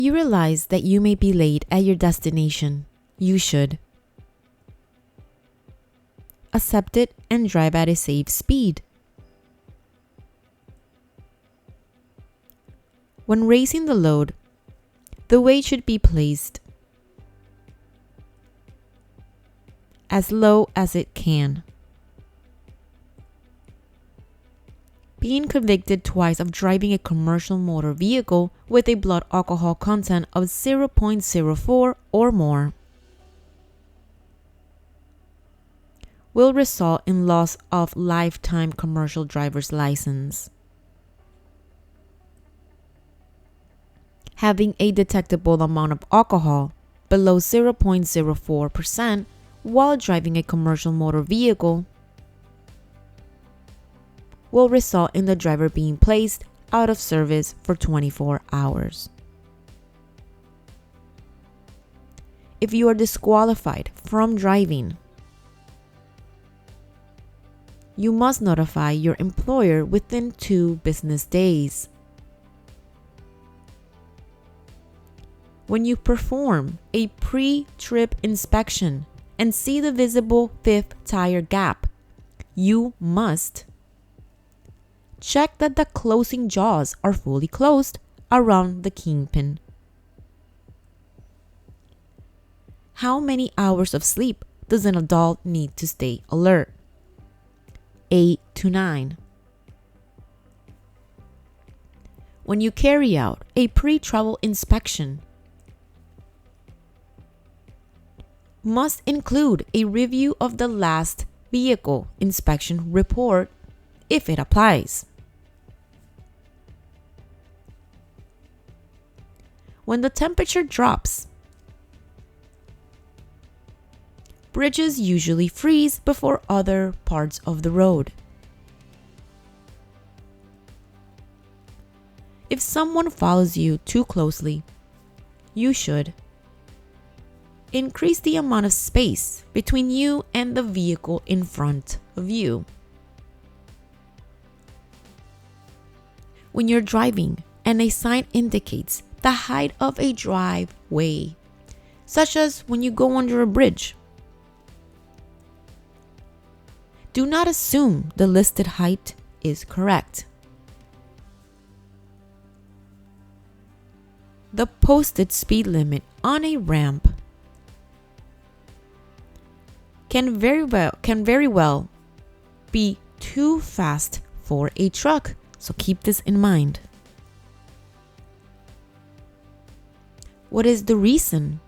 You realize that you may be late at your destination. You should accept it and drive at a safe speed. When raising the load, the weight should be placed as low as it can. Being convicted twice of driving a commercial motor vehicle with a blood alcohol content of 0.04 or more will result in loss of lifetime commercial driver's license. Having a detectable amount of alcohol below 0.04% while driving a commercial motor vehicle will result in the driver being placed out of service for 24 hours. If you are disqualified from driving, you must notify your employer within 2 business days. When you perform a pre-trip inspection and see the visible 5th tire gap, you must check that the closing jaws are fully closed around the kingpin. How many hours of sleep does an adult need to stay alert? 8 to 9. When you carry out a pre-travel inspection, must include a review of the last vehicle inspection report if it applies. When the temperature drops, bridges usually freeze before other parts of the road. If someone follows you too closely, you should increase the amount of space between you and the vehicle in front of you. When you're driving and a sign indicates the height of a driveway, such as when you go under a bridge, do not assume the listed height is correct. The posted speed limit on a ramp can very well be too fast for a truck, so keep this in mind. What is the reason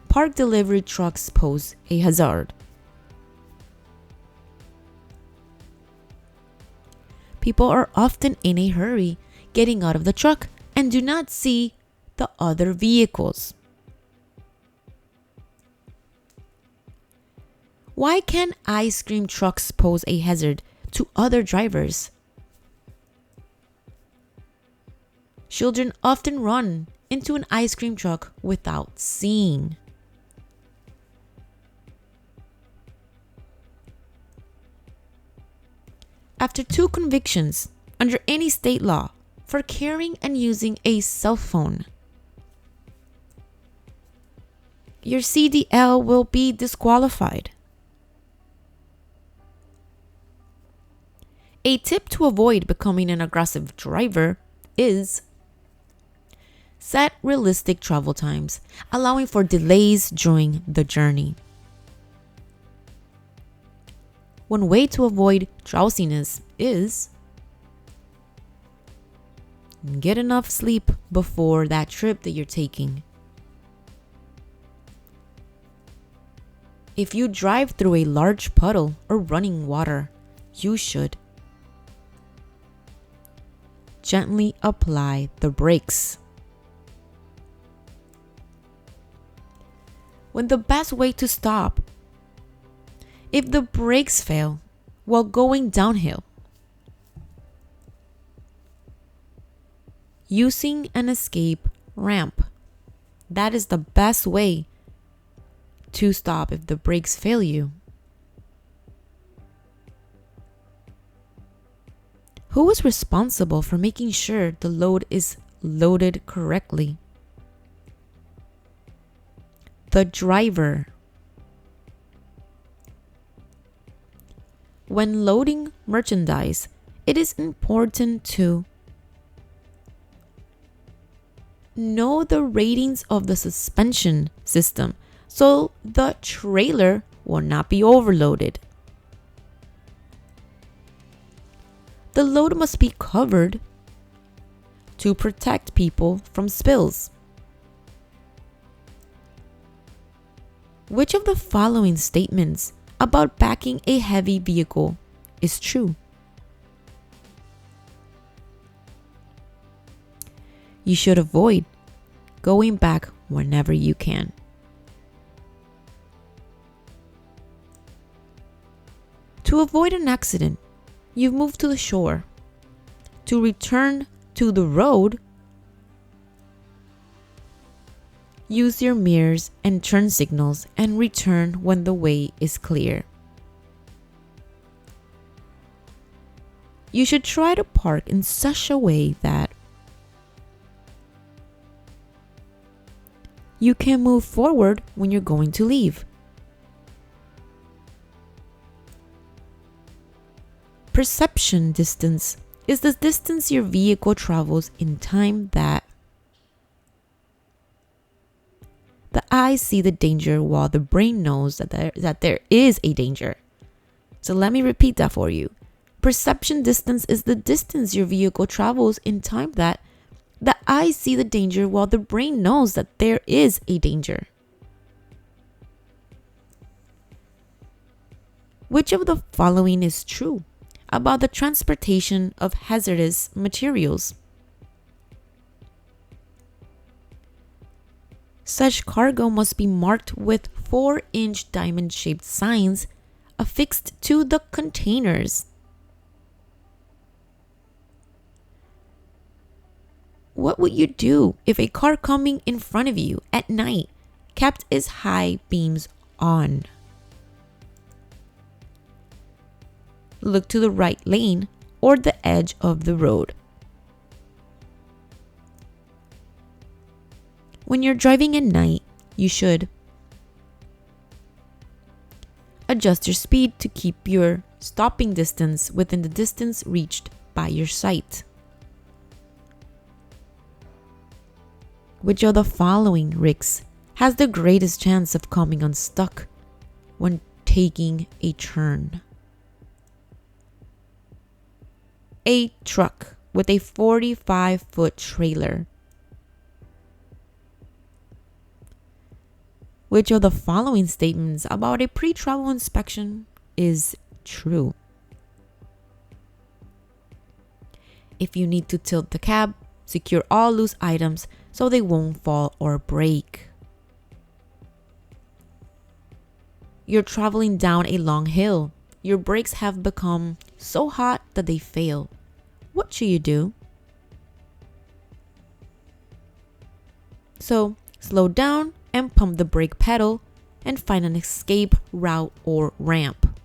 park delivery trucks pose a hazard? People are often in a hurry getting out of the truck and do not see the other vehicles. Why can ice cream trucks pose a hazard to other drivers? Children often run into an ice cream truck without seeing. After 2 convictions under any state law for carrying and using a cell phone, your CDL will be disqualified. A tip to avoid becoming an aggressive driver is set realistic travel times, allowing for delays during the journey. One way to avoid drowsiness is get enough sleep before that trip that you're taking. If you drive through a large puddle or running water, you should gently apply the brakes. When the best way to stop if the brakes fail while going downhill, using an escape ramp. That is the best way to stop if the brakes fail you. Who is responsible for making sure the load is loaded correctly? the driver. When loading merchandise, it is important to know the ratings of the suspension system so the trailer will not be overloaded. The load must be covered to protect people from spills. Which of the following statements about backing a heavy vehicle is true? You should avoid going back whenever you can. To avoid an accident, you've moved to the shore. To return to the road, use your mirrors and turn signals and return when the way is clear. You should try to park in such a way that you can move forward when you're going to leave. Perception distance is the distance your vehicle travels in time that the eyes see the danger while the brain knows that there is a danger. So let me repeat that for you. Perception distance is the distance your vehicle travels in time that the eyes see the danger while the brain knows that there is a danger. Which of the following is true about the transportation of hazardous materials? Such cargo must be marked with 4-inch diamond-shaped signs affixed to the containers. What would you do if a car coming in front of you at night kept its high beams on? Look to the right lane or the edge of the road. When you're driving at night, you should adjust your speed to keep your stopping distance within the distance reached by your sight. Which of the following rigs has the greatest chance of coming unstuck when taking a turn? A truck with a 45-foot trailer. Which of the following statements about a pre-travel inspection is true? If you need to tilt the cab, secure all loose items so they won't fall or break. You're traveling down a long hill. Your brakes have become so hot that they fail. What should you do? So, slow down and pump the brake pedal and find an escape route or ramp.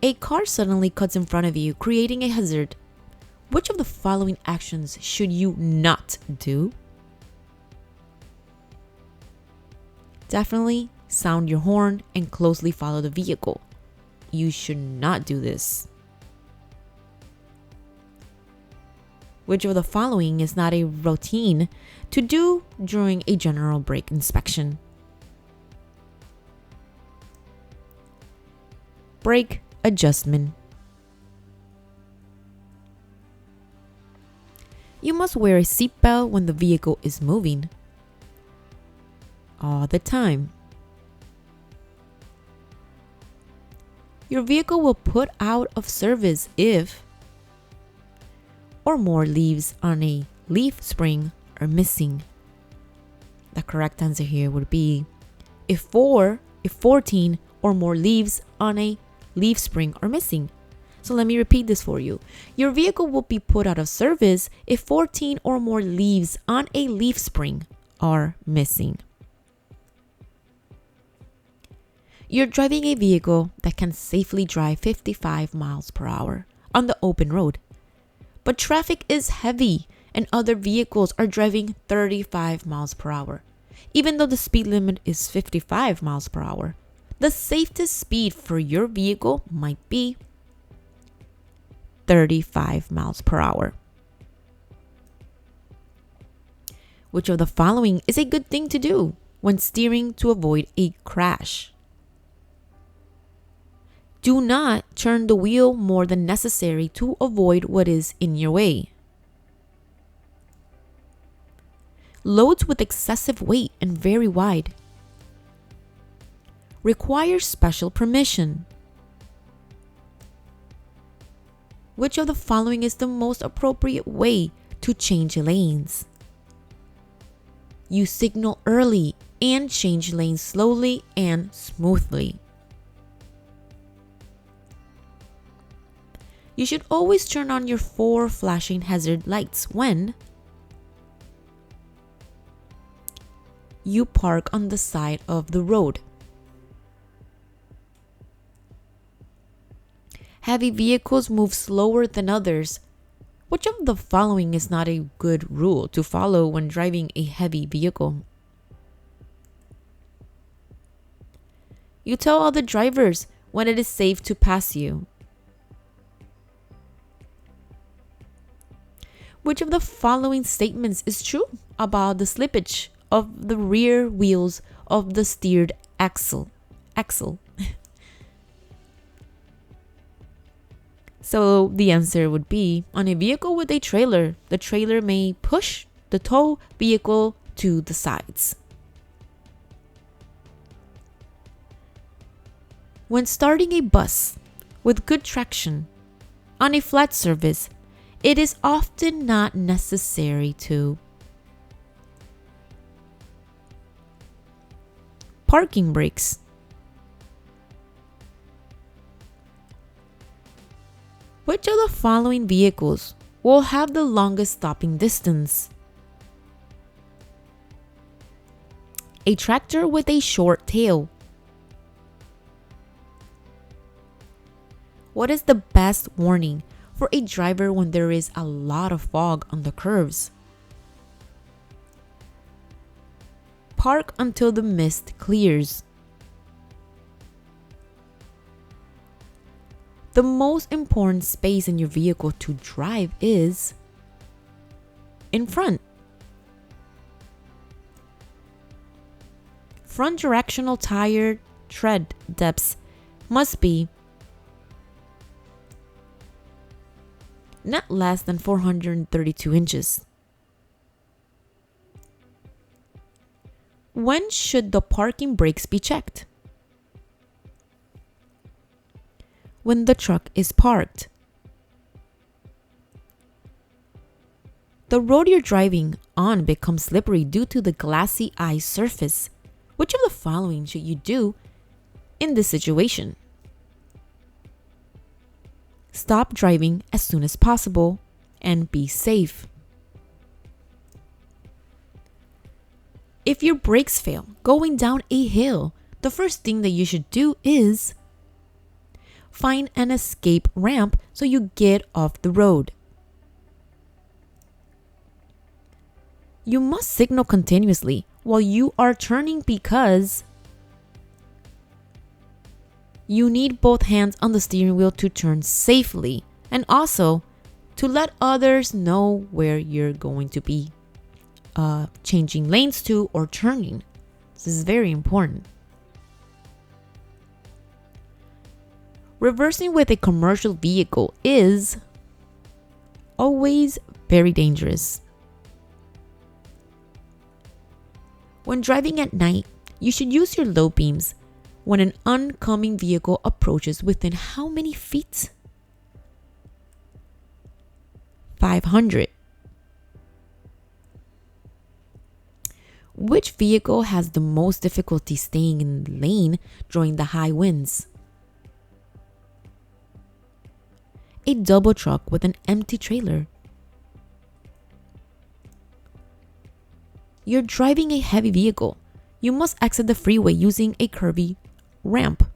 A car suddenly cuts in front of you, creating a hazard. Which of the following actions should you not do? Definitely sound your horn and closely follow the vehicle. You should not do this. Which of the following is not a routine to do during a general brake inspection? Brake adjustment. You must wear a seatbelt when the vehicle is moving. All the time. Your vehicle will put out of service if or more leaves on a leaf spring are missing. The correct answer here would be if 14 or more leaves on a leaf spring are missing. So let me repeat this for you. Your vehicle will be put out of service if 14 or more leaves on a leaf spring are missing. You're driving a vehicle that can safely drive 55 miles per hour on the open road. But traffic is heavy and other vehicles are driving 35 miles per hour. Even though the speed limit is 55 miles per hour, the safest speed for your vehicle might be 35 miles per hour. Which of the following is a good thing to do when steering to avoid a crash? Do not turn the wheel more than necessary to avoid what is in your way. Loads with excessive weight and very wide. Require special permission. Which of the following is the most appropriate way to change lanes? You signal early and change lanes slowly and smoothly. You should always turn on your 4 flashing hazard lights when you park on the side of the road. Heavy vehicles move slower than others. Which of the following is not a good rule to follow when driving a heavy vehicle? You tell other drivers when it is safe to pass you. Which of the following statements is true about the slippage of the rear wheels of the steered axle? So the answer would be, on a vehicle with a trailer, the trailer may push the tow vehicle to the sides. When starting a bus with good traction on a flat surface, it is often not necessary to parking brakes. Which of the following vehicles will have the longest stopping distance? A tractor with a short tail. What is the best warning for a driver when there is a lot of fog on the curves? Park until the mist clears. The most important space in your vehicle to drive is in front. Front directional tire tread depths must be not less than 432 inches. When should the parking brakes be checked? When the truck is parked. The road you're driving on becomes slippery due to the glassy ice surface. Which of the following should you do in this situation? Stop driving as soon as possible and be safe. If your brakes fail going down a hill, the first thing that you should do is find an escape ramp so you get off the road. You must signal continuously while you are turning because you need both hands on the steering wheel to turn safely and also to let others know where you're going to be changing lanes to or turning. This is very important. Reversing with a commercial vehicle is always very dangerous. When driving at night, you should use your low beams when an oncoming vehicle approaches within how many feet? 500. Which vehicle has the most difficulty staying in the lane during the high winds? A double truck with an empty trailer. You're driving a heavy vehicle. You must exit the freeway using a curvy ramp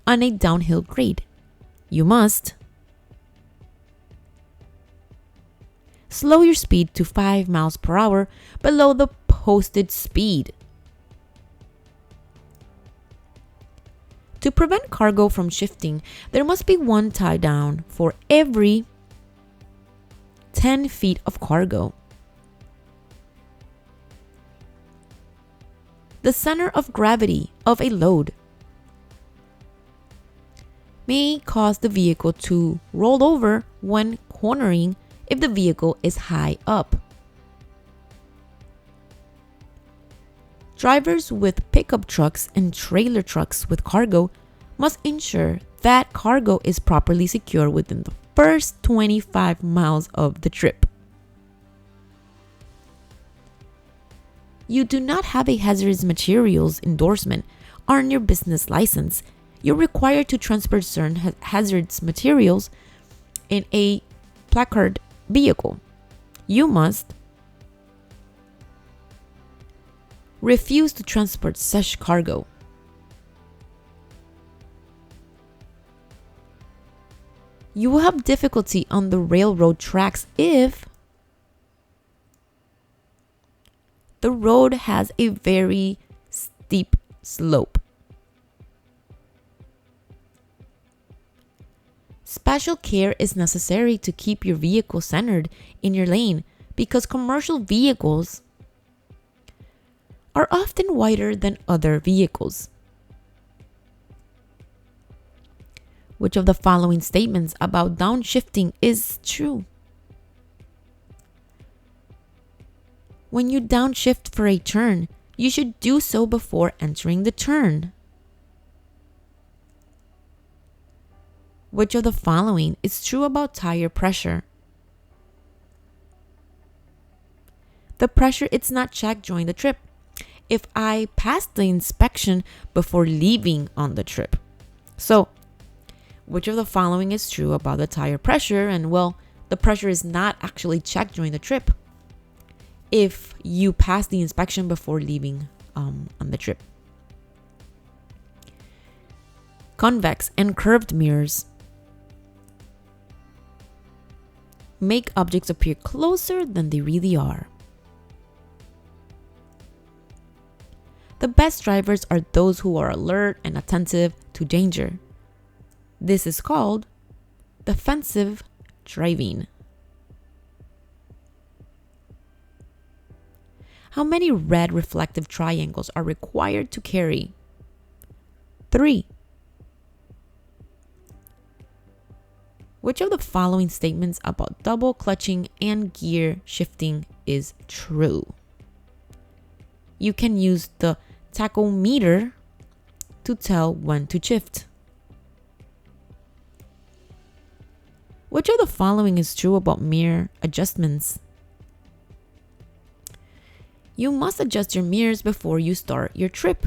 on a downhill grade. You must slow your speed to 5 miles per hour below the posted speed. To prevent cargo from shifting, there must be one tie down for every 10 feet of cargo. The center of gravity of a load may cause the vehicle to roll over when cornering if the vehicle is high up. Drivers with pickup trucks and trailer trucks with cargo must ensure that cargo is properly secured within the first 25 miles of the trip. You do not have a hazardous materials endorsement on your business license. You're required to transport certain hazardous materials in a placard vehicle. You must refuse to transport such cargo. You will have difficulty on the railroad tracks if the road has a very steep slope. Special care is necessary to keep your vehicle centered in your lane because commercial vehicles are often wider than other vehicles. Which of the following statements about downshifting is true? When you downshift for a turn, you should do so before entering the turn. Which of the following is true about tire pressure? The pressure is not checked during the trip. If I pass the inspection before leaving on the trip. So, which of the following is true about the tire pressure? And well, the pressure is not actually checked during the trip if you pass the inspection before leaving on the trip. Convex and curved mirrors make objects appear closer than they really are. The best drivers are those who are alert and attentive to danger. This is called defensive driving. How many red reflective triangles are required to carry? 3. Which of the following statements about double clutching and gear shifting is true? You can use the tachometer to tell when to shift. Which of the following is true about mirror adjustments? You must adjust your mirrors before you start your trip.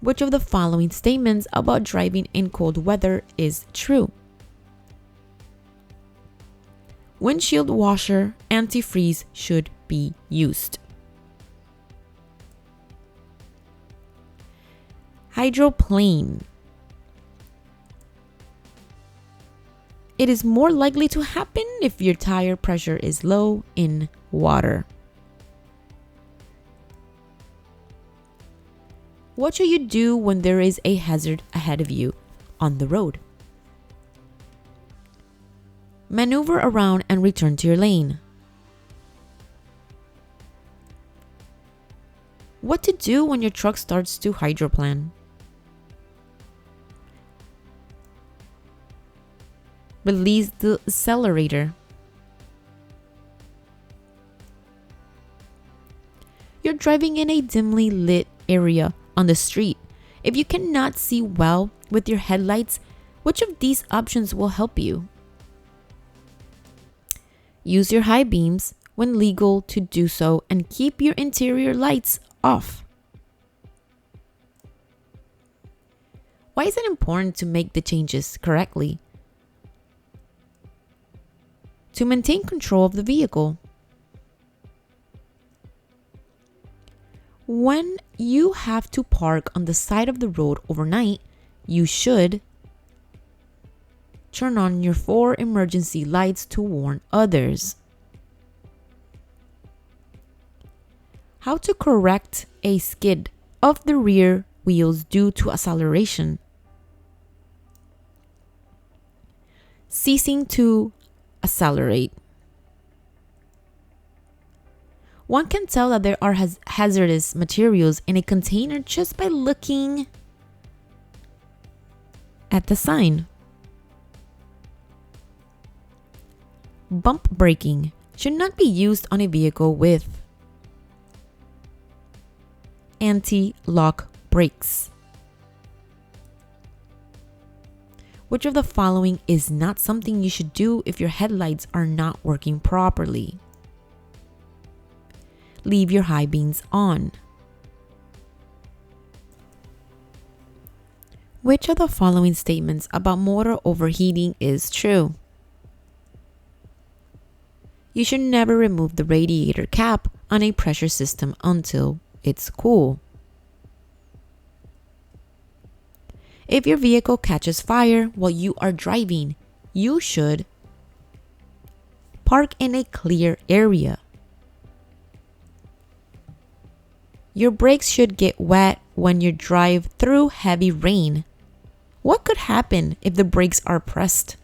Which of the following statements about driving in cold weather is true? Windshield washer antifreeze should be used. Hydroplane. It is more likely to happen if your tire pressure is low in water. What should you do when there is a hazard ahead of you on the road? Maneuver around and return to your lane. What to do when your truck starts to hydroplane? Release the accelerator. You're driving in a dimly lit area on the street. If you cannot see well with your headlights, which of these options will help you? Use your high beams when legal to do so and keep your interior lights off. Why is it important to make the changes correctly? To maintain control of the vehicle. When you have to park on the side of the road overnight, you should turn on your 4 emergency lights to warn others. How to correct a skid of the rear wheels due to acceleration. Ceasing to accelerate. One can tell that there are hazardous materials in a container just by looking at the sign. Bump braking should not be used on a vehicle with anti-lock brakes. Which of the following is not something you should do if your headlights are not working properly? Leave your high beams on. Which of the following statements about motor overheating is true? You should never remove the radiator cap on a pressure system until it's cool. If your vehicle catches fire while you are driving, you should park in a clear area. Your brakes should get wet when you drive through heavy rain. What could happen if the brakes are pressed?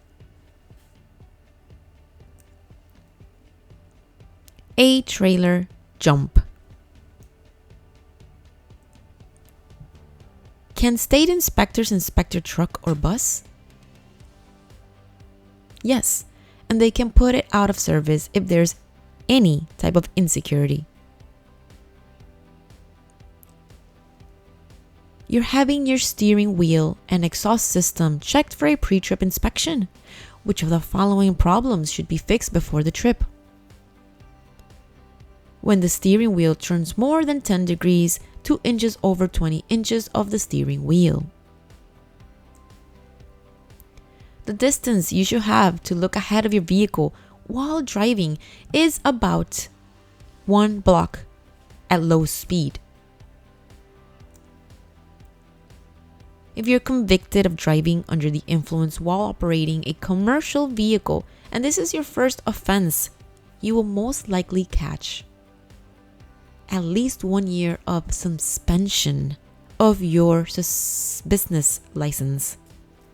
A trailer jump. Can state inspectors inspect your truck or bus? Yes, and they can put it out of service if there's any type of insecurity. You're having your steering wheel and exhaust system checked for a pre-trip inspection. Which of the following problems should be fixed before the trip? When the steering wheel turns more than 10 degrees, 2 inches over 20 inches of the steering wheel. The distance you should have to look ahead of your vehicle while driving is about 1 block at low speed. If you're convicted of driving under the influence while operating a commercial vehicle, and this is your first offense, you will most likely catch at least 1 year of suspension of your business license.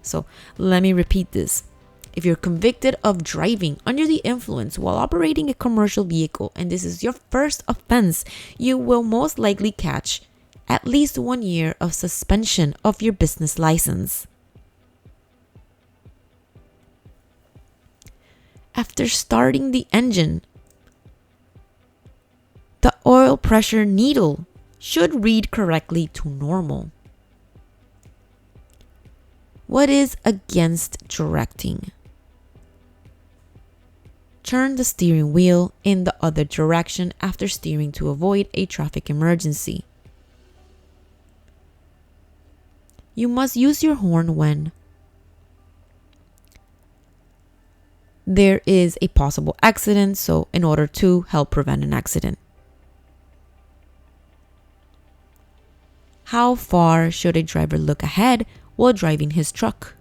So let me repeat this. If you're convicted of driving under the influence while operating a commercial vehicle, and this is your first offense, you will most likely catch at least 1 year of suspension of your business license. After starting the engine, the oil pressure needle should read correctly to normal. What is against directing? Turn the steering wheel in the other direction after steering to avoid a traffic emergency. You must use your horn when there is a possible accident, so in order to help prevent an accident. How far should a driver look ahead while driving his truck?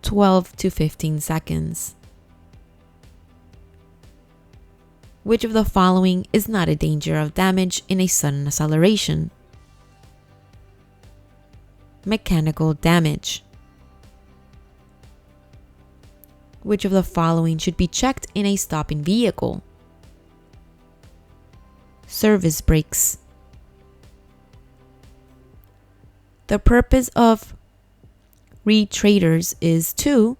12 to 15 seconds. Which of the following is not a danger of damage in a sudden acceleration? Mechanical damage. Which of the following should be checked in a stopping vehicle? Service brakes. The purpose of retraders is to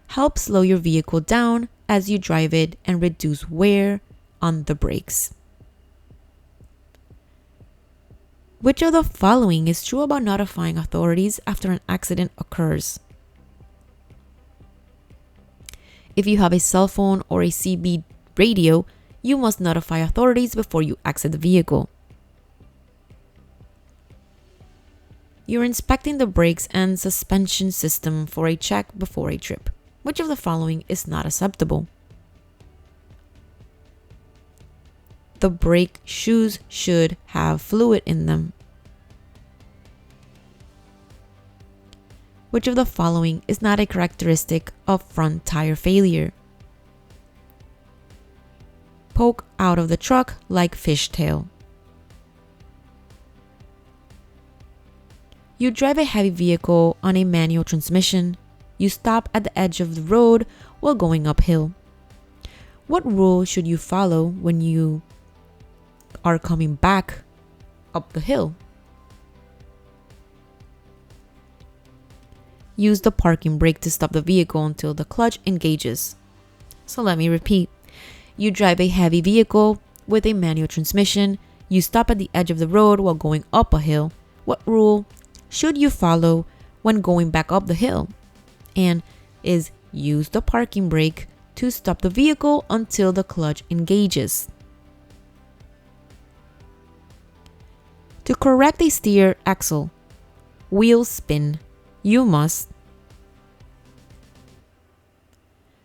help slow your vehicle down as you drive it and reduce wear on the brakes. Which of the following is true about notifying authorities after an accident occurs? If you have a cell phone or a CB radio, you must notify authorities before you exit the vehicle. You're inspecting the brakes and suspension system for a check before a trip. Which of the following is not acceptable? The brake shoes should have fluid in them. Which of the following is not a characteristic of front tire failure? Poke out of the truck like fishtail. You drive a heavy vehicle on a manual transmission. You stop at the edge of the road while going uphill. What rule should you follow when you are coming back up the hill? Use the parking brake to stop the vehicle until the clutch engages. So let me repeat. You drive a heavy vehicle with a manual transmission. You stop at the edge of the road while going up a hill. What rule should you follow when going back up the hill? And is use the parking brake to stop the vehicle until the clutch engages. To correct a steer axle wheel spin, you must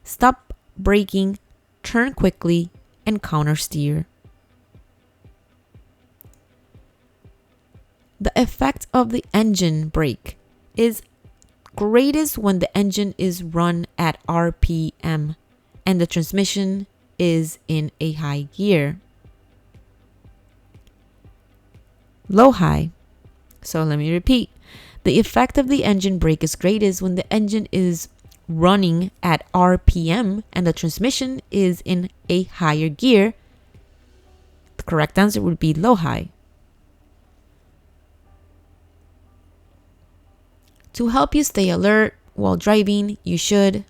stop braking, turn quickly, and counter steer. The effect of the engine brake is greatest when the engine is run at RPM and the transmission is in a high gear. Low-high. So let me repeat. The effect of the engine brake is greatest when the engine is running at RPM and the transmission is in a higher gear. The correct answer would be low-high. To help you stay alert while driving, you should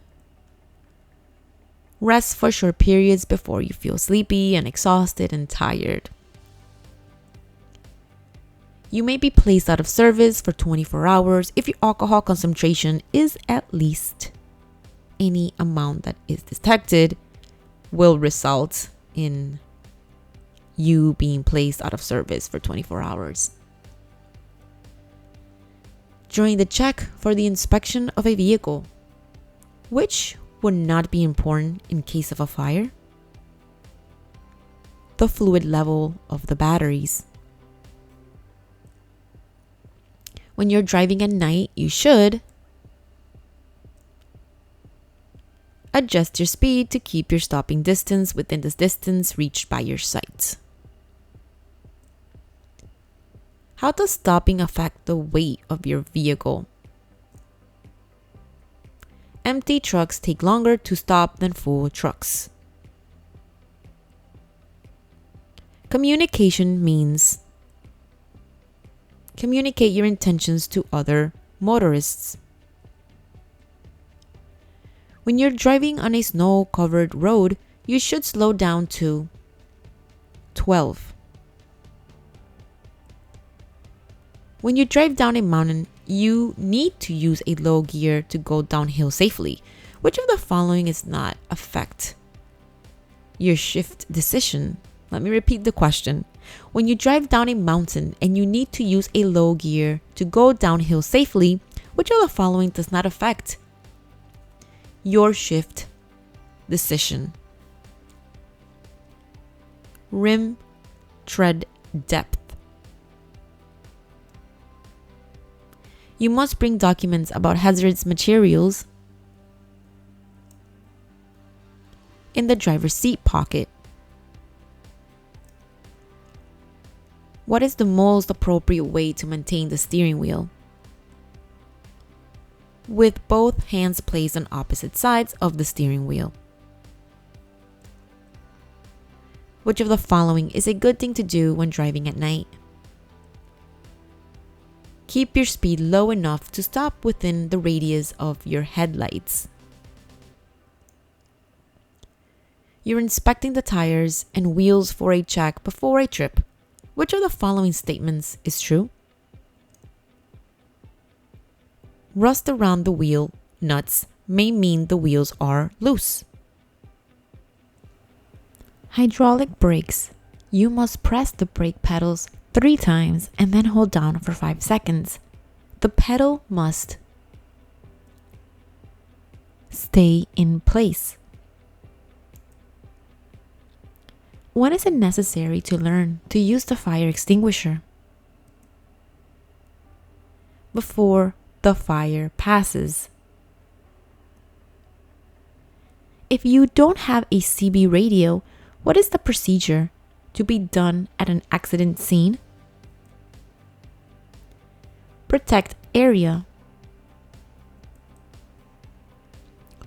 rest for short periods before you feel sleepy and exhausted and tired. You may be placed out of service for 24 hours if your alcohol concentration is at least any amount that is detected will result in you being placed out of service for 24 hours. During the check for the inspection of a vehicle, which would not be important in case of a fire? The fluid level of the batteries. When you're driving at night, you should adjust your speed to keep your stopping distance within the distance reached by your sight. How does stopping affect the weight of your vehicle? Empty trucks take longer to stop than full trucks. Communication means communicate your intentions to other motorists. When you're driving on a snow-covered road, you should slow down to 12. When you drive down a mountain, you need to use a low gear to go downhill safely. Which of the following is not affect your shift decision? Let me repeat the question. When you drive down a mountain and you need to use a low gear to go downhill safely, which of the following does not affect your shift decision? Rim tread depth. You must bring documents about hazardous materials in the driver's seat pocket. What is the most appropriate way to maintain the steering wheel? With both hands placed on opposite sides of the steering wheel. Which of the following is a good thing to do when driving at night? Keep your speed low enough to stop within the radius of your headlights. You're inspecting the tires and wheels for a check before a trip. Which of the following statements is true? Rust around the wheel nuts may mean the wheels are loose. Hydraulic brakes. You must press the brake pedals 3 times and then hold down for 5 seconds. The pedal must stay in place. When is it necessary to learn to use the fire extinguisher? Before the fire passes. If you don't have a CB radio, what is the procedure to be done at an accident scene? Protect area.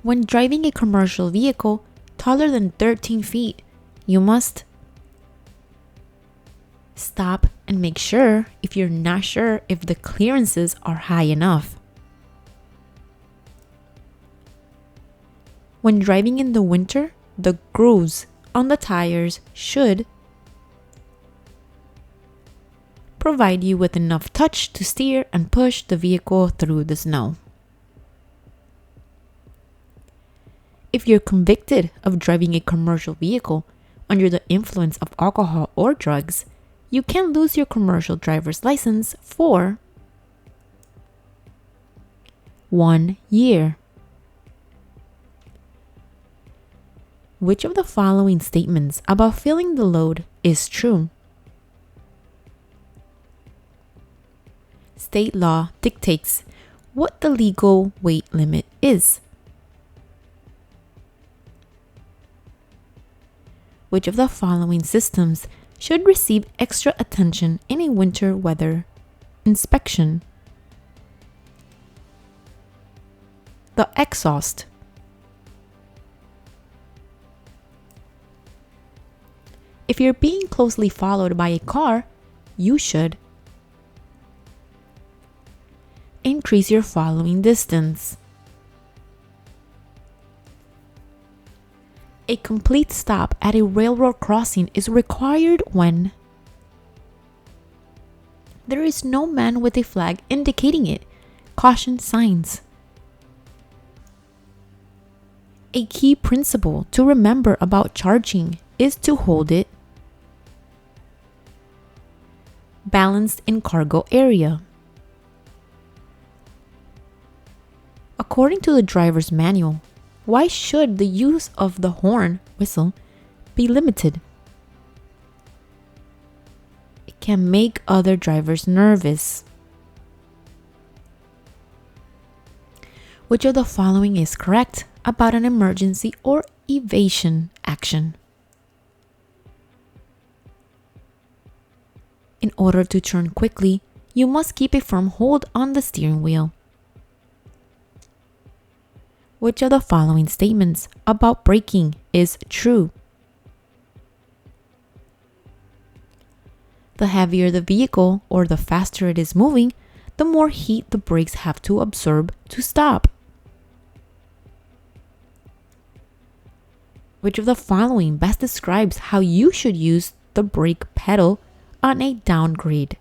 When driving a commercial vehicle taller than 13 feet, you must stop and make sure if you're not sure if the clearances are high enough. When driving in the winter, the grooves on the tires should provide you with enough touch to steer and push the vehicle through the snow. If you're convicted of driving a commercial vehicle under the influence of alcohol or drugs, you can lose your commercial driver's license for 1 year. Which of the following statements about feeling the load is true? State law dictates what the legal weight limit is. Which of the following systems should receive extra attention in a winter weather inspection? The exhaust. If you're being closely followed by a car, you should increase your following distance. A complete stop at a railroad crossing is required when there is no man with a flag indicating it. Caution signs. A key principle to remember about charging is to hold it balanced in cargo area. According to the driver's manual, why should the use of the horn whistle be limited? It can make other drivers nervous. Which of the following is correct about an emergency or evasion action? In order to turn quickly, you must keep a firm hold on the steering wheel. Which of the following statements about braking is true? The heavier the vehicle or the faster it is moving, the more heat the brakes have to absorb to stop. Which of the following best describes how you should use the brake pedal on a downgrade?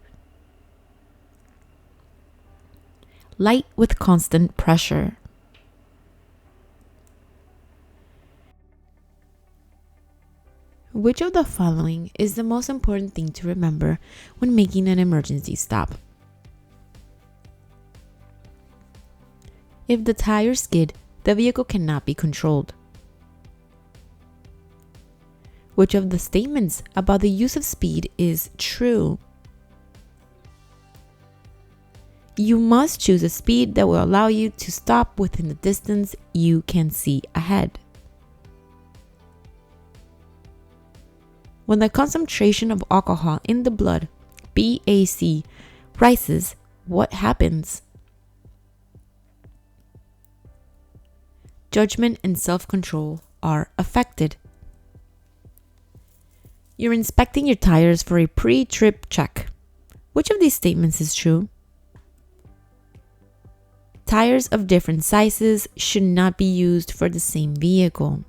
Light with constant pressure. Which of the following is the most important thing to remember when making an emergency stop? If the tires skid, the vehicle cannot be controlled. Which of the statements about the use of speed is true? You must choose a speed that will allow you to stop within the distance you can see ahead. When the concentration of alcohol in the blood, BAC, rises, what happens? Judgment and self-control are affected. You're inspecting your tires for a pre-trip check. Which of these statements is true? Tires of different sizes should not be used for the same vehicle.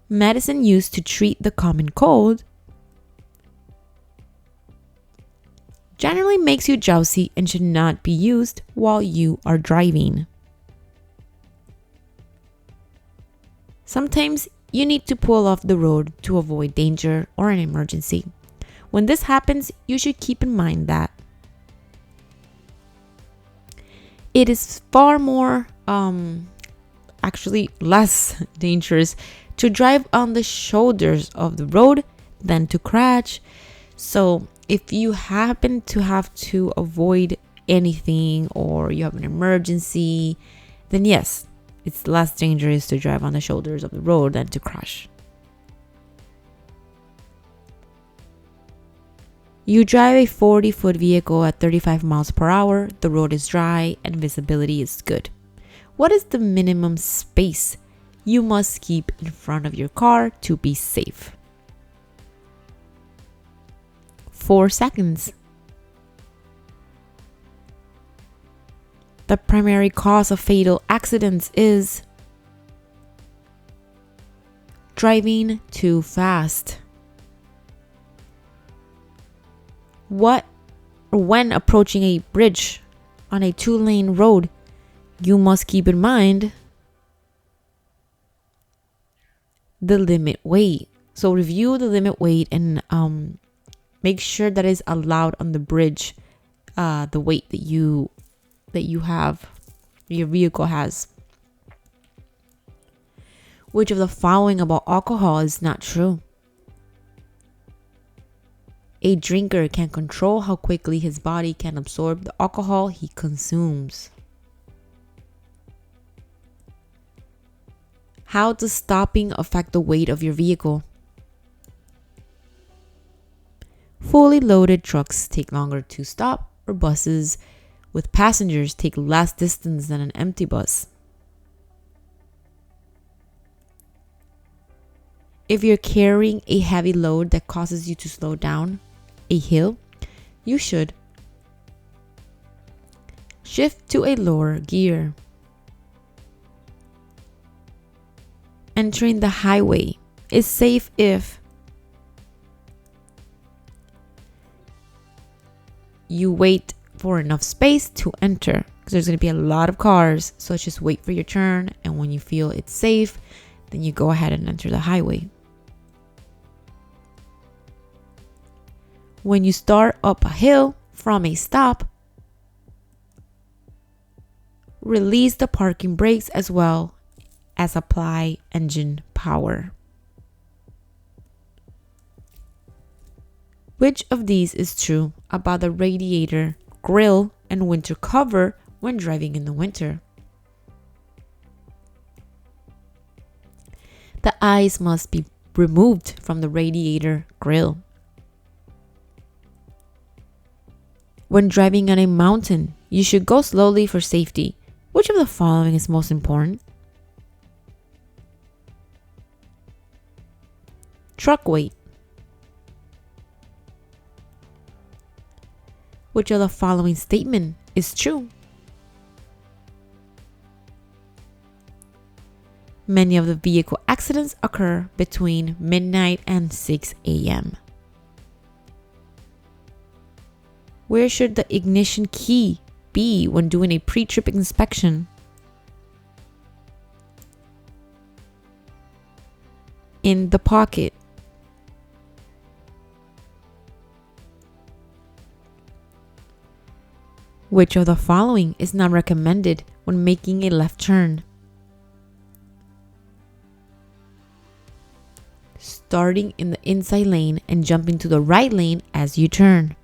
Medicine used to treat the common cold generally makes you drowsy and should not be used while you are driving. Sometimes you need to pull off the road to avoid danger or an emergency. When this happens, you should keep in mind that it is far more, actually less dangerous to drive on the shoulders of the road than to crash. So If you happen to have to avoid anything or you have an emergency, then yes, it's less dangerous to drive on the shoulders of the road than to crash. You drive a 40-foot vehicle at 35 miles per hour, the road is dry and visibility is good. What is the minimum space you must keep in front of your car to be safe? 4 seconds. The primary cause of fatal accidents is driving too fast. When approaching a bridge on a 2-lane road, you must keep in mind the limit weight. So review the limit weight and make sure that is allowed on the bridge, the weight that you have, your vehicle has. Which of the following about alcohol is not true? A drinker can control how quickly his body can absorb the alcohol he consumes. How does stopping affect the weight of your vehicle? Fully loaded trucks take longer to stop, or buses with passengers take less distance than an empty bus. If you're carrying a heavy load that causes you to slow down a hill, you should shift to a lower gear. Entering the highway is safe if you wait for enough space to enter, because there's going to be a lot of cars, so just wait for your turn, and when you feel it's safe, then you go ahead and enter the highway. When you start up a hill from a stop, release the parking brakes as well as apply engine power. Which of these is true about the radiator, grill, and winter cover when driving in the winter? The ice must be removed from the radiator grill. When driving on a mountain, you should go slowly for safety. Which of the following is most important? Truck weight. Which of the following statement is true? Many of the vehicle accidents occur between midnight and 6 a.m. Where should the ignition key be when doing a pre-trip inspection? In the pocket. Which of the following is not recommended when making a left turn? Starting in the inside lane and jumping to the right lane as you turn.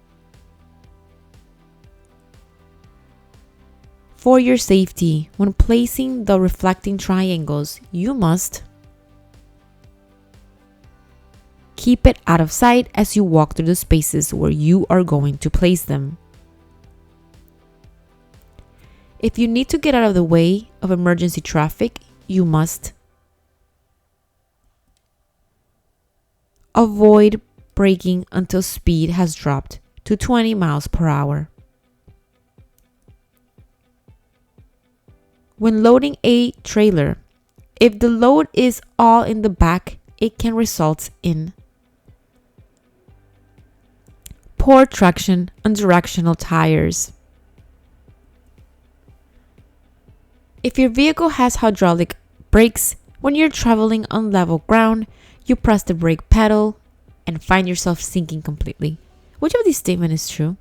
For your safety, when placing the reflecting triangles, you must keep it out of sight as you walk through the spaces where you are going to place them. If you need to get out of the way of emergency traffic, you must avoid braking until speed has dropped to 20 miles per hour. When loading a trailer, if the load is all in the back, it can result in poor traction on directional tires. If your vehicle has hydraulic brakes, when you're traveling on level ground, you press the brake pedal and find yourself sinking completely. Which of these statements is true?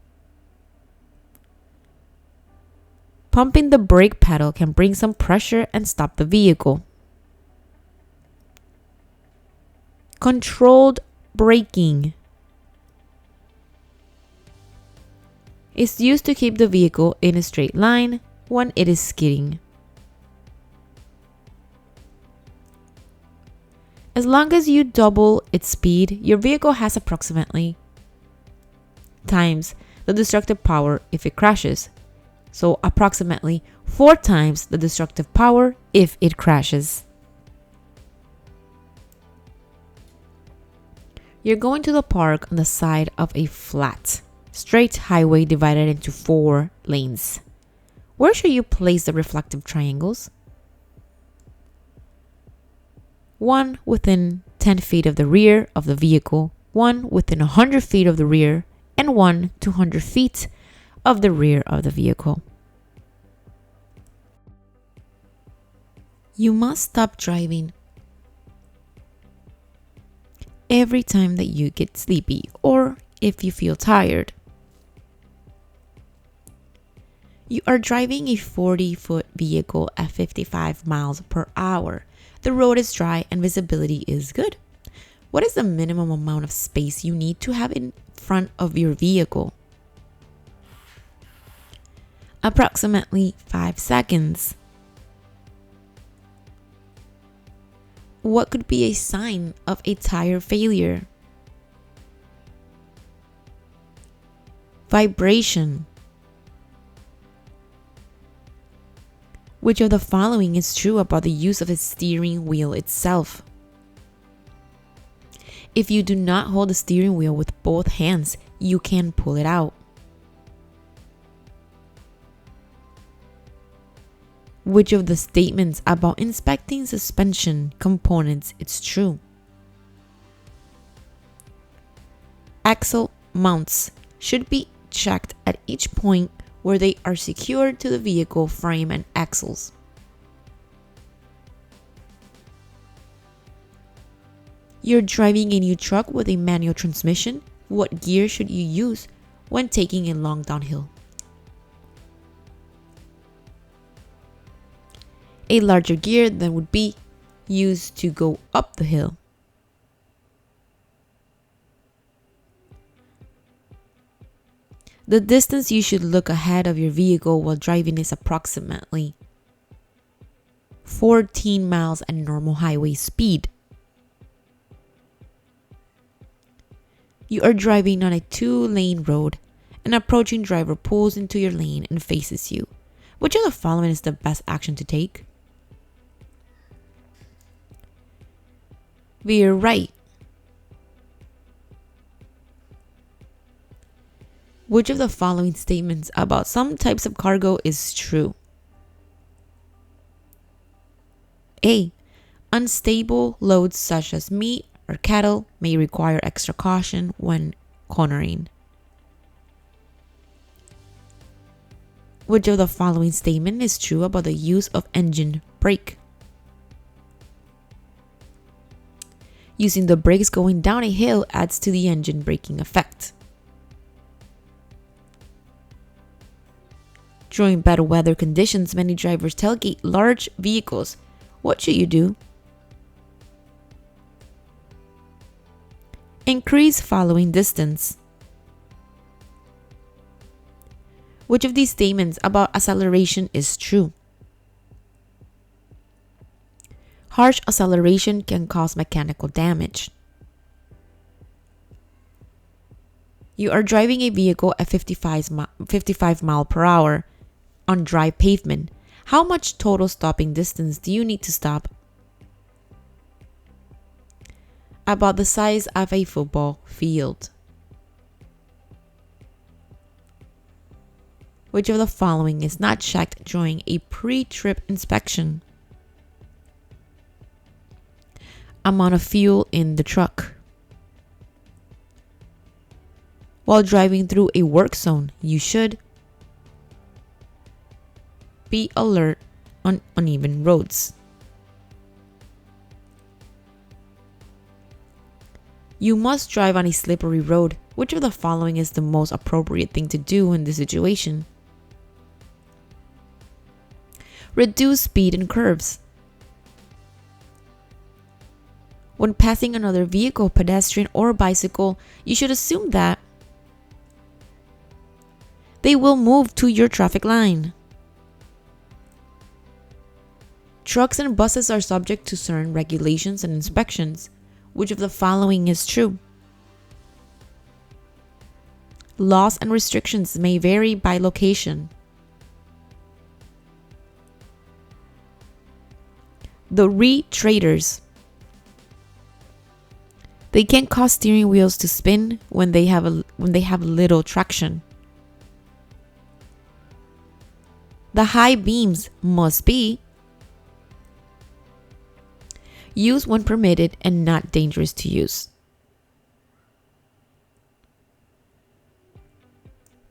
Pumping the brake pedal can bring some pressure and stop the vehicle. Controlled braking. is used to keep the vehicle in a straight line when it is skidding. As long as you double its speed, your vehicle has approximately times the destructive power if it crashes. So approximately 4 times the destructive power if it crashes. You're going to the park on the side of a flat, straight highway divided into 4 lanes. Where should you place the reflective triangles? One within 10 feet of the rear of the vehicle, one within 100 feet of the rear, and one 200 feet of the rear of the vehicle. You must stop driving every time that you get sleepy or if you feel tired. You are driving a 40-foot vehicle at 55 miles per hour. The road is dry and visibility is good. What is the minimum amount of space you need to have in front of your vehicle? Approximately 5 seconds. What could be a sign of a tire failure? Vibration. Which of the following is true about the use of a steering wheel itself? If you do not hold the steering wheel with both hands, you can pull it out. Which of the statements about inspecting suspension components is true? Axle mounts should be checked at each point where they are secured to the vehicle frame and axles. You're driving a new truck with a manual transmission. What gear should you use when taking a long downhill? A larger gear than would be used to go up the hill. The distance you should look ahead of your vehicle while driving is approximately 14 miles at normal highway speed. You are driving on a 2-lane road. An approaching driver pulls into your lane and faces you. Which of the following is the best action to take? Veer right. Which of the following statements about some types of cargo is true? A. Unstable loads such as meat or cattle may require extra caution when cornering. Which of the following statement is true about the use of engine brake? Using the brakes going down a hill adds to the engine braking effect. During bad weather conditions, many drivers tailgate large vehicles. What should you do? Increase following distance. Which of these statements about acceleration is true? Harsh acceleration can cause mechanical damage. You are driving a vehicle at 55 miles per hour on dry pavement. How much total stopping distance do you need to stop? About the size of a football field. Which of the following is not checked during a pre-trip inspection? Amount of fuel in the truck. While driving through a work zone, you should be alert on uneven roads. You must drive on a slippery road. Which of the following is the most appropriate thing to do in this situation? Reduce speed in curves. When passing another vehicle, pedestrian, or bicycle, you should assume that They will move to your traffic line. Trucks and buses are subject to certain regulations and inspections. Which of the following is true? Laws and restrictions may vary by location. The retraders. They can cause steering wheels to spin when they have little traction. The high beams must be used when permitted and not dangerous to use.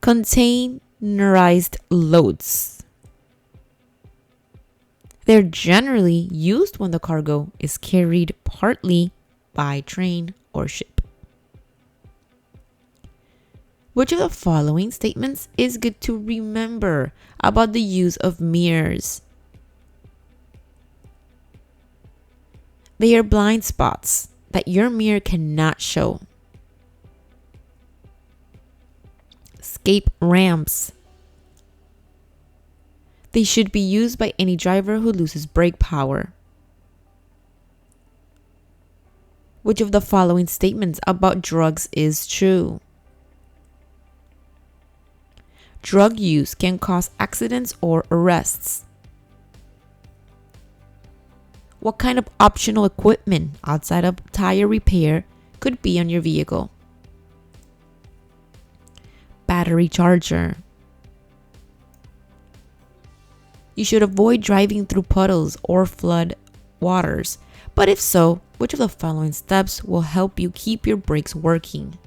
Containerized loads. They're generally used when the cargo is carried partly by train or ship. Which of the following statements is good to remember about the use of mirrors? They are blind spots that your mirror cannot show. Escape ramps. They should be used by any driver who loses brake power. Which of the following statements about drugs is true? Drug use can cause accidents or arrests. What kind of optional equipment outside of tire repair could be on your vehicle? Battery charger. You should avoid driving through puddles or flood waters, but if so, which of the following steps will help you keep your brakes working?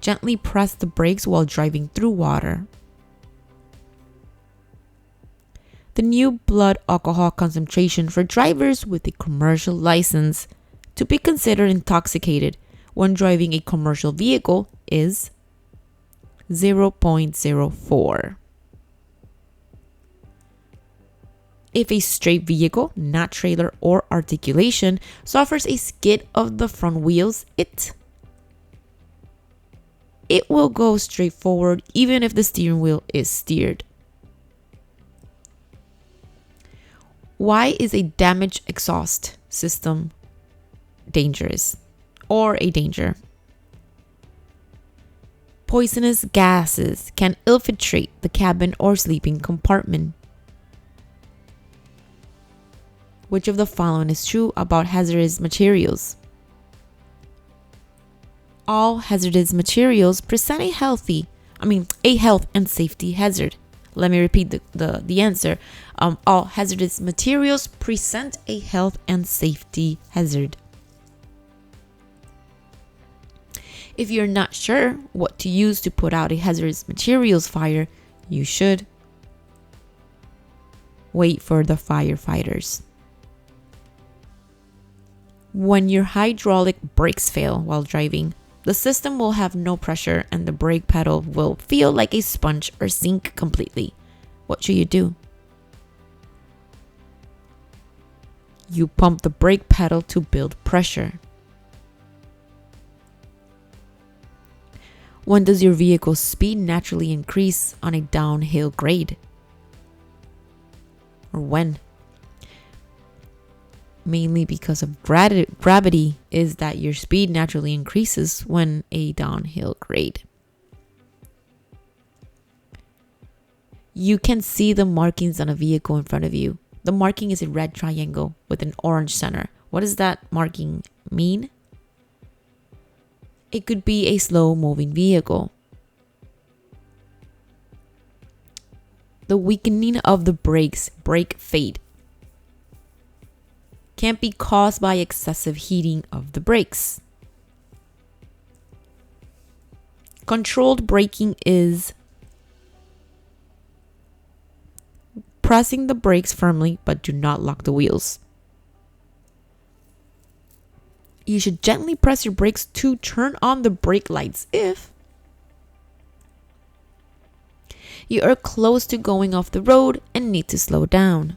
Gently press the brakes while driving through water. The new blood alcohol concentration for drivers with a commercial license to be considered intoxicated when driving a commercial vehicle is 0.04. If a straight vehicle, not trailer or articulation, suffers a skid of the front wheels, it will go straight forward even if the steering wheel is steered. Why is a damaged exhaust system dangerous or a danger? Poisonous gases can infiltrate the cabin or sleeping compartment. Which of the following is true about hazardous materials? All hazardous materials present a health and safety hazard. Let me repeat the answer. All hazardous materials present a health and safety hazard. If you're not sure what to use to put out a hazardous materials fire, you should wait for the firefighters. When your hydraulic brakes fail while driving, the system will have no pressure and the brake pedal will feel like a sponge or sink completely. What should you do? You pump the brake pedal to build pressure. When does your vehicle's speed naturally increase on a downhill grade? Or when? Mainly because of gravity is that your speed naturally increases when a downhill grade. You can see the markings on a vehicle in front of you. The marking is a red triangle with an orange center. What does that marking mean? It could be a slow-moving vehicle. The weakening of the brakes, brake fade, can be caused by excessive heating of the brakes. Controlled braking is pressing the brakes firmly but do not lock the wheels. You should gently press your brakes to turn on the brake lights if you are close to going off the road and need to slow down.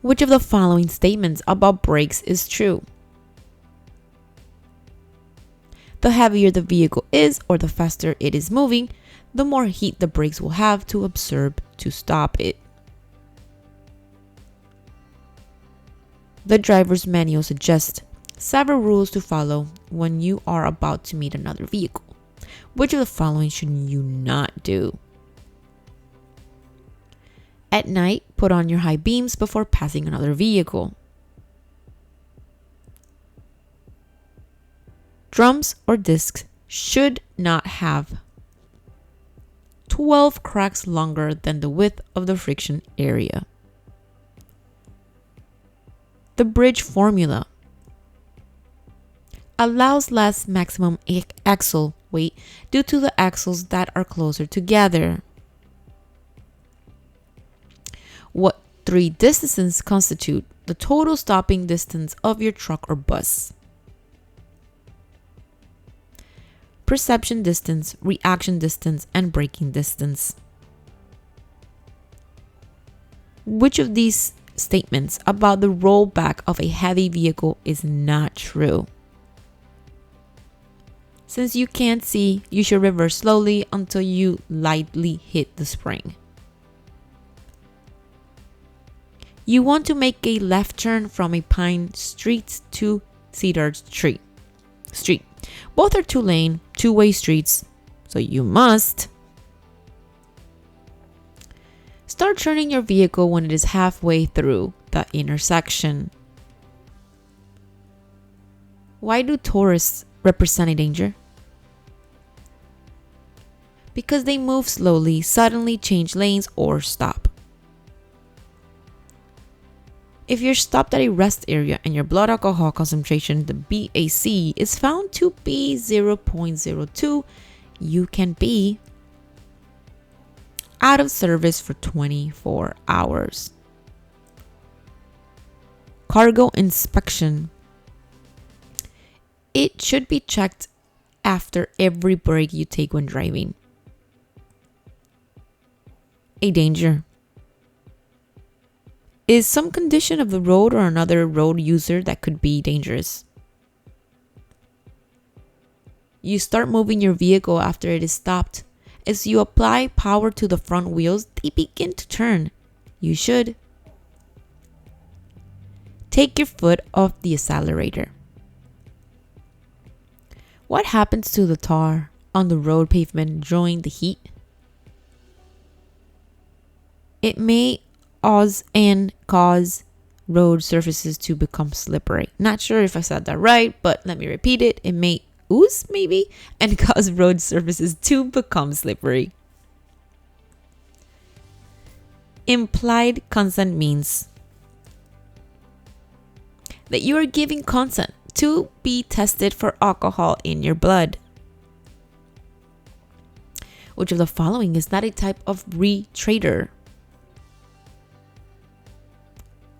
Which of the following statements about brakes is true? The heavier the vehicle is or the faster it is moving, the more heat the brakes will have to absorb to stop it. The driver's manual suggests several rules to follow when you are about to meet another vehicle. Which of the following should you not do? At night, put on your high beams before passing another vehicle. Drums or discs should not have 12 cracks longer than the width of the friction area. The bridge formula allows less maximum axle weight due to the axles that are closer together. What three distances constitute the total stopping distance of your truck or bus? Perception distance, reaction distance, and braking distance. Which of these statements about the rollback of a heavy vehicle is not true? Since you can't see, you should reverse slowly until you lightly hit the spring. You want to make a left turn from a Pine Street to Cedar Street. Both are two-lane, two-way streets, so you must start turning your vehicle when it is halfway through the intersection. Why do tourists represent a danger? Because they move slowly, suddenly change lanes, or stop. If you're stopped at a rest area and your blood alcohol concentration, the BAC, is found to be 0.02, you can be out of service for 24 hours. Cargo inspection. It should be checked after every break you take when driving. A danger is some condition of the road or another road user that could be dangerous. You start moving your vehicle after it is stopped. As you apply power to the front wheels, they begin to turn. You should take your foot off the accelerator. What happens to the tar on the road pavement during the heat? It may cause road surfaces to become slippery. Not sure if I said that right, but let me repeat it. It may ooze, maybe, and cause road surfaces to become slippery. Implied consent means that you are giving consent to be tested for alcohol in your blood. Which of the following is not a type of retrader?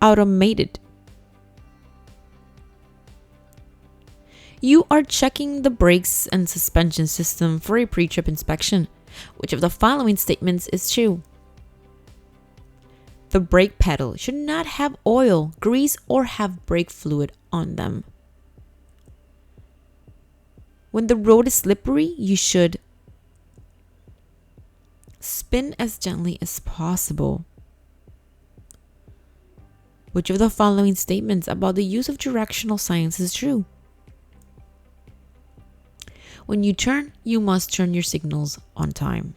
Automated. You are checking the brakes and suspension system for a pre-trip inspection. Which of the following statements is true? The brake pedal should not have oil, grease, or have brake fluid on them. When the road is slippery, you should spin as gently as possible. Which of the following statements about the use of directional signs is true? When you turn, you must turn your signals on time.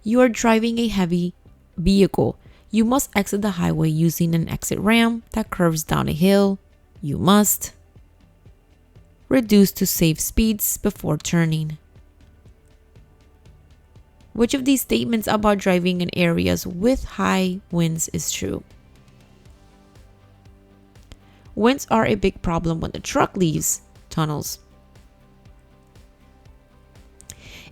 You are driving a heavy vehicle. You must exit the highway using an exit ramp that curves down a hill. You must reduce to safe speeds before turning. Which of these statements about driving in areas with high winds is true? Winds are a big problem when the truck leaves tunnels.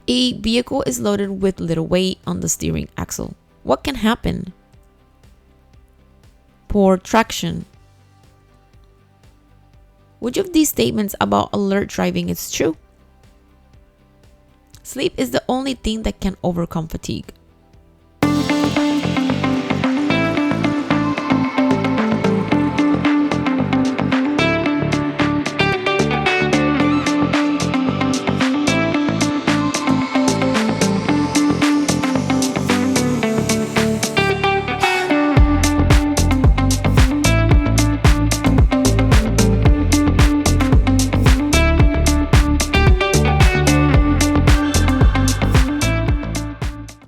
A vehicle is loaded with little weight on the steering axle. What can happen? Poor traction. Which of these statements about alert driving is true? Sleep is the only thing that can overcome fatigue.